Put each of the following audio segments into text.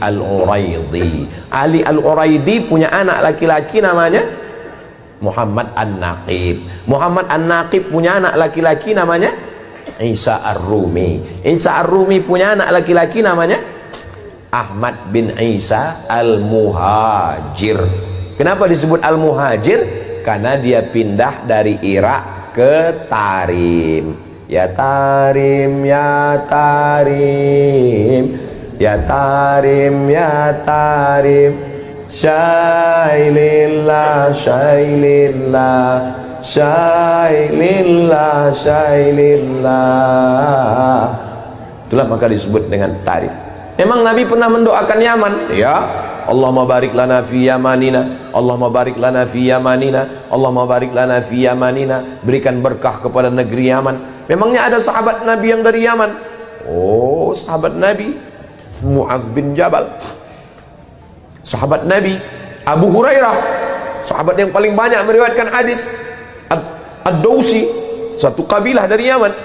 Al-Uraidi. Ali Al-Uraidi punya anak laki-laki namanya Muhammad An-Naqib. Muhammad An-Naqib punya anak laki-laki namanya Isa Ar-Rumi. Isa Ar-Rumi punya anak laki-laki namanya Ahmad bin Isa Al-Muhajir. Kenapa disebut Al-Muhajir? Karena dia pindah dari Irak ke Tarim. Ya Tarim, ya Tarim, ya Tarim, ya Tarim, syailillah, syailillah, syailillah, syailillah. Itulah maka disebut dengan Tarim. Memang Nabi pernah mendoakan Yaman? Ya. Allahumma barik lana fi yamanina, Allahumma barik lana fi yamanina, Allahumma barik lana fi yamanina. Berikan berkah kepada negeri Yaman. Memangnya ada sahabat Nabi yang dari Yaman? Oh, sahabat Nabi Muaz bin Jabal, sahabat Nabi Abu Hurairah, sahabat yang paling banyak meriwayatkan hadis. Ad-Dausi, satu kabilah dari Yaman.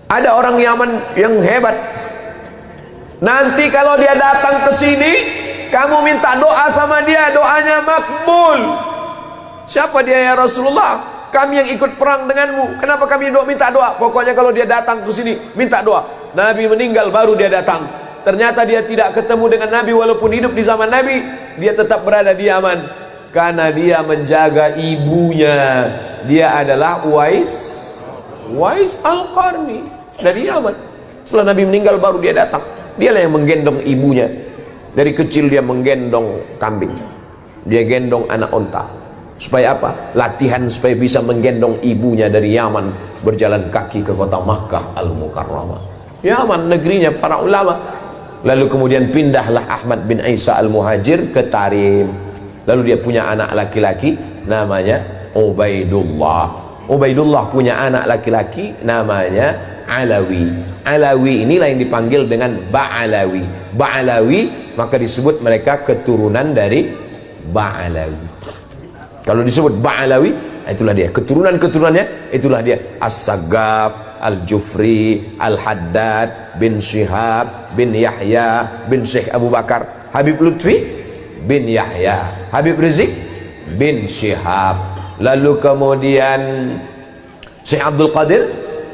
Ada orang Yaman yang hebat. Nanti kalau dia datang ke sini, kamu minta doa sama dia, doanya makbul. Siapa dia ya Rasulullah? Kami yang ikut perang denganmu. Kenapa kami minta doa? Pokoknya kalau dia datang ke sini, minta doa. Nabi meninggal baru dia datang. Ternyata dia tidak ketemu dengan Nabi walaupun hidup di zaman Nabi. Dia tetap berada di Yaman karena dia menjaga ibunya. Dia adalah Uwais Al-Qarni dari Yaman. Setelah Nabi meninggal baru dia datang. Dialah yang menggendong ibunya. Dari kecil dia menggendong kambing, dia gendong anak onta. Supaya apa? Latihan supaya bisa menggendong ibunya dari Yaman, berjalan kaki ke kota Makkah Al-Mukarramah. Yaman negerinya para ulama. Lalu kemudian pindahlah Ahmad bin Isa Al-Muhajir ke Tarim. Lalu dia punya anak laki-laki namanya Ubaidullah. Ubaidullah punya anak laki-laki namanya Alawi. Alawi inilah yang dipanggil dengan Ba'alawi. Ba'alawi maka disebut mereka keturunan dari Ba'alawi. Kalau disebut Ba'alawi, itulah dia keturunan-keturunannya, itulah dia As-Saggaf, Al-Jufri, Al-Haddad bin Syihab bin Yahya bin Syekh Abu Bakar, Habib Lutfi bin Yahya, Habib Rizik bin Syihab. Lalu kemudian Syekh Abdul Qadir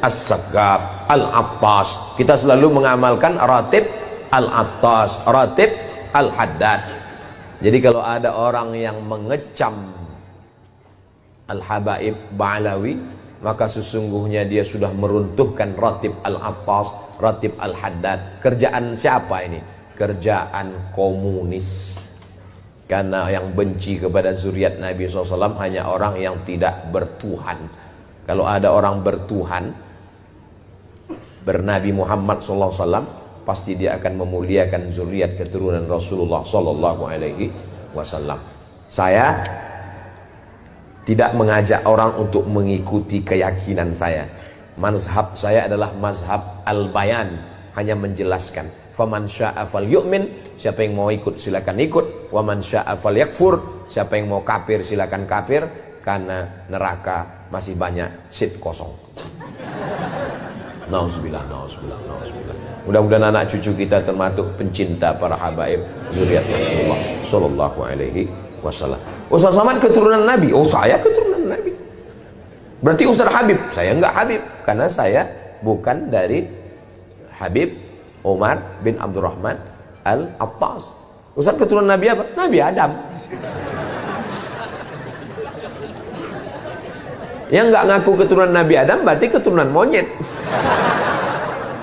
As-Saggaf, Al-Attas. Kita selalu mengamalkan ratib Al-Attas, ratib Al-Haddad. Jadi kalau ada orang yang mengecam Al-Habaib Ba'alawi, maka sesungguhnya dia sudah meruntuhkan ratib Al-Attas, ratib Al-Haddad. Kerjaan siapa ini? Kerjaan komunis. Karena yang benci kepada zuriat Nabi SAW hanya orang yang tidak bertuhan. Kalau ada orang bertuhan, bernabi Muhammad SAW, pasti dia akan memuliakan zuriat keturunan Rasulullah SAW. Saya tidak mengajak orang untuk mengikuti keyakinan saya. Mazhab saya adalah mazhab al-bayan, hanya menjelaskan. Faman syaa falyu'min, siapa yang mau ikut silakan ikut. Wa man syaa falyakfur, siapa yang mau kafir silakan kafir, karena neraka masih banyak seat kosong. Nauzubillah, nauzubillah, nauzubillah. Mudah-mudahan anak cucu kita termasuk pencinta para habaib zuriat Rasulullah sallallahu alaihi wasallam. Ustaz Somad keturunan Nabi. Oh, saya keturunan Nabi. Berarti Ustaz Habib. Saya enggak Habib karena saya bukan dari Habib Umar bin Abdurrahman Al-Attas. Ustaz keturunan Nabi apa? Nabi Adam. Yang enggak ngaku keturunan Nabi Adam berarti keturunan monyet.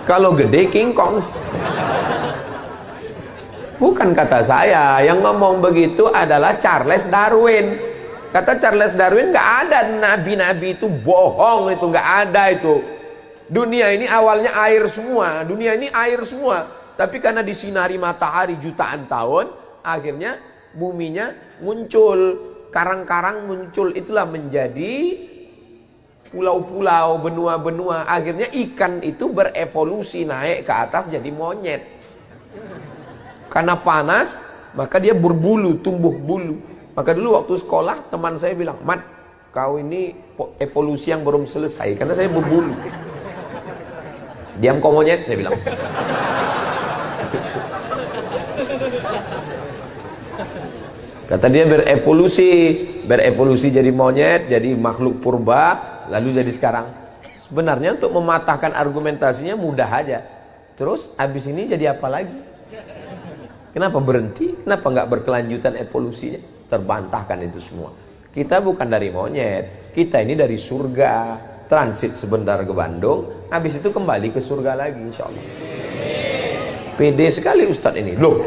Kalau gede King Kong. Bukan kata saya, yang ngomong begitu adalah Charles Darwin. Kata Charles Darwin, nggak ada nabi-nabi, itu bohong, itu nggak ada itu. Dunia ini awalnya air semua, dunia ini air semua. Tapi karena disinari matahari jutaan tahun, akhirnya buminya muncul, karang-karang muncul, itulah menjadi pulau-pulau, benua-benua. Akhirnya ikan itu berevolusi naik ke atas jadi monyet. Karena panas, maka dia berbulu, tumbuh bulu. Maka dulu waktu sekolah teman saya bilang, "Mat, kau ini evolusi yang belum selesai karena saya berbulu." Diam kau monyet, saya bilang. Kata dia berevolusi jadi monyet, jadi makhluk purba, lalu jadi sekarang. Sebenarnya untuk mematahkan argumentasinya mudah aja. Terus habis ini jadi apa lagi? Kenapa berhenti? Kenapa nggak berkelanjutan evolusinya? Terbantahkan itu semua. Kita bukan dari monyet, kita ini dari surga. Transit sebentar ke Bandung, habis itu kembali ke surga lagi, insya Allah. Pede sekali Ustadz ini. Loh,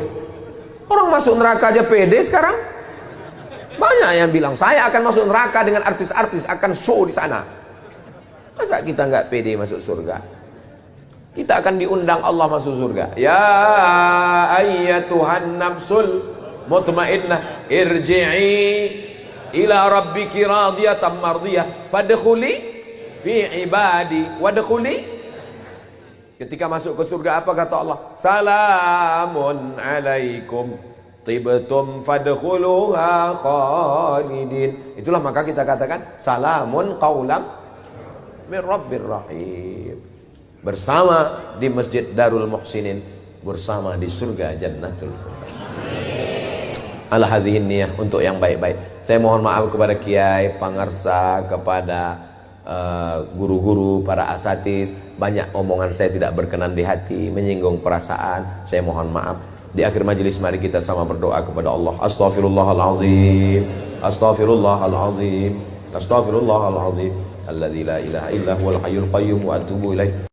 orang masuk neraka aja pede sekarang. Banyak yang bilang saya akan masuk neraka dengan artis-artis, akan show di sana. Masa kita nggak pede masuk surga? Kita akan diundang Allah masuk surga. Ya ayyatuhan nafsul mutmainnah irji'i ila rabbiki radiyatan mardiyah fadkhuli fi ibadi wadkhuli. Ketika masuk ke surga apa kata Allah? Salamun alaikum tibtum fadkhuluha khalidin. Itulah maka kita katakan salamun qaulam min rabbir rahim. Bersama di Masjid Darul Muhsinin, bersama di surga Jannatul Firdaus. Ala hadhihi niyah, untuk yang baik-baik. Saya mohon maaf kepada kiai, pangarsa, kepada guru-guru, para asatiz. Banyak omongan saya tidak berkenan di hati, menyinggung perasaan. Saya mohon maaf. Di akhir majelis mari kita sama berdoa kepada Allah. Astaghfirullahalazim, astaghfirullahalazim, astaghfirullahalazim, alladzi la ilaha illa huwal hayyul qayyum wa atubu ilaih.